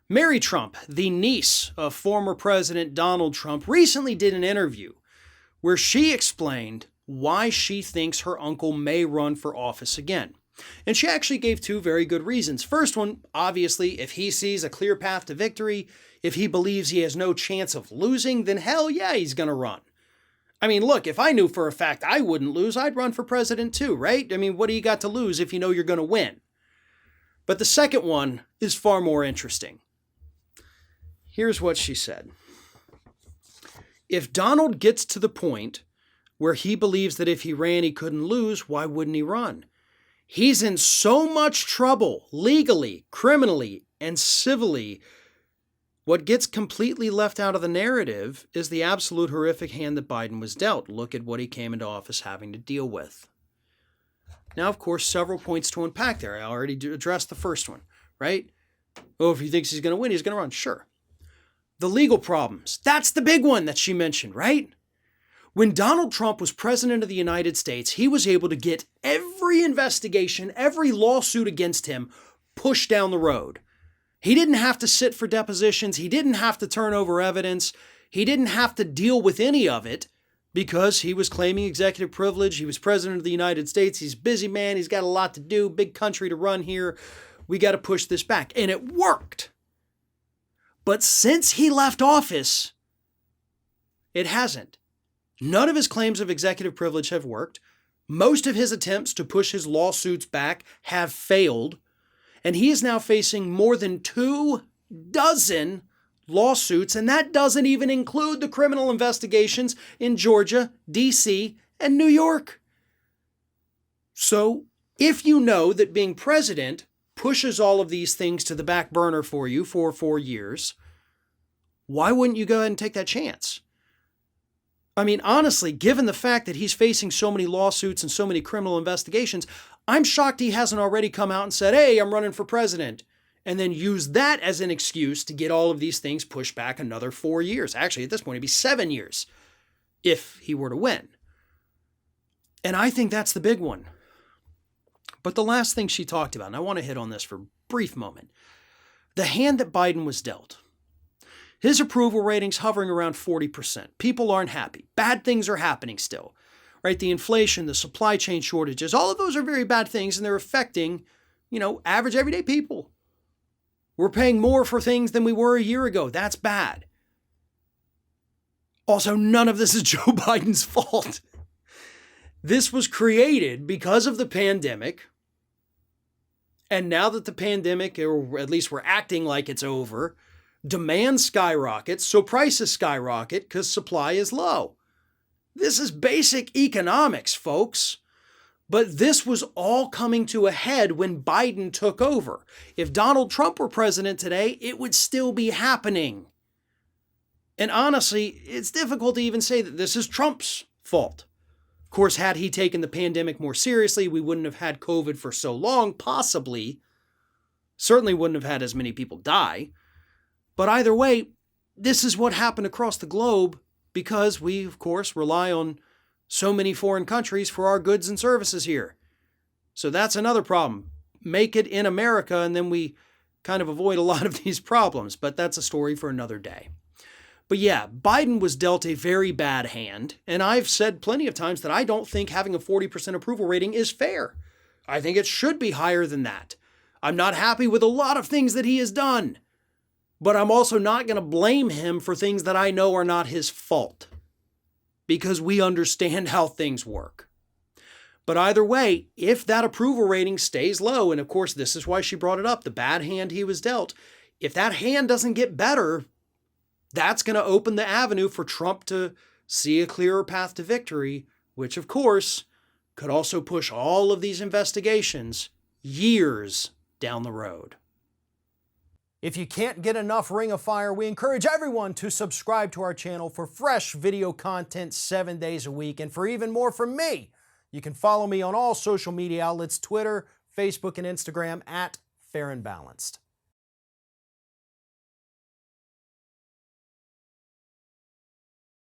Mary Trump, the niece of former President Donald Trump, recently did an interview where she explained why she thinks her uncle may run for office again. And she actually gave two very good reasons. First one, obviously, if he sees a clear path to victory, if he believes he has no chance of losing, then hell yeah, he's going to run. I mean, look, if I knew for a fact I wouldn't lose, I'd run for president too, right? I mean, what do you got to lose if you know you're going to win? But the second one is far more interesting. Here's what she said. If Donald gets to the point where he believes that if he ran, he couldn't lose, why wouldn't he run? He's in so much trouble, legally, criminally, and civilly. What gets completely left out of the narrative is the absolute horrific hand that Biden was dealt. Look at what he came into office having to deal with. Now, of course, several points to unpack there. I already addressed the first one, right? Oh, if he thinks he's going to win, he's going to run. Sure. The legal problems. That's the big one that she mentioned, right? When Donald Trump was president of the United States, he was able to get every investigation, every lawsuit against him pushed down the road. He didn't have to sit for depositions. He didn't have to turn over evidence. He didn't have to deal with any of it because he was claiming executive privilege. He was president of the United States. He's a busy man. He's got a lot to do, big country to run here. We got to push this back. And it worked. But since he left office, it hasn't. None of his claims of executive privilege have worked. Most of his attempts to push his lawsuits back have failed. And he is now facing more than 24 lawsuits, and that doesn't even include the criminal investigations in Georgia, D.C., and New York. So, if you know that being president pushes all of these things to the back burner for you for 4 years, why wouldn't you go ahead and take that chance? I mean, honestly, given the fact that he's facing so many lawsuits and so many criminal investigations, I'm shocked he hasn't already come out and said, hey, I'm running for president, and then use that as an excuse to get all of these things pushed back another 4 years. Actually, at this point, it'd be 7 years if he were to win. And I think that's the big one. But the last thing she talked about, and I want to hit on this for a brief moment, the hand that Biden was dealt. His approval rating's hovering around 40%. People aren't happy. Bad things are happening still, right? The inflation, the supply chain shortages, all of those are very bad things, and they're affecting, average everyday people. We're paying more for things than we were a year ago. That's bad. Also, none of this is Joe Biden's fault. This was created because of the pandemic. And now that the pandemic, or at least we're acting like it's over, demand skyrockets, so prices skyrocket because supply is low. This is basic economics, folks. But this was all coming to a head when Biden took over. If Donald Trump were president today, it would still be happening. And honestly, it's difficult to even say that this is Trump's fault. Of course, had he taken the pandemic more seriously, we wouldn't have had COVID for so long, possibly. Certainly wouldn't have had as many people die. But either way, this is what happened across the globe because we, of course, rely on so many foreign countries for our goods and services here. So that's another problem. Make it in America and then we kind of avoid a lot of these problems, but that's a story for another day. But yeah, Biden was dealt a very bad hand, and I've said plenty of times that I don't think having a 40% approval rating is fair. I think it should be higher than that. I'm not happy with a lot of things that he has done, but I'm also not going to blame him for things that I know are not his fault, because we understand how things work. But either way, if that approval rating stays low, and of course this is why she brought it up, the bad hand he was dealt, if that hand doesn't get better, that's going to open the avenue for Trump to see a clearer path to victory, which of course could also push all of these investigations years down the road. If you can't get enough Ring of Fire, we encourage everyone to subscribe to our channel for fresh video content 7 days a week. And for even more from me, you can follow me on all social media outlets, Twitter, Facebook, and Instagram @FairandBalanced.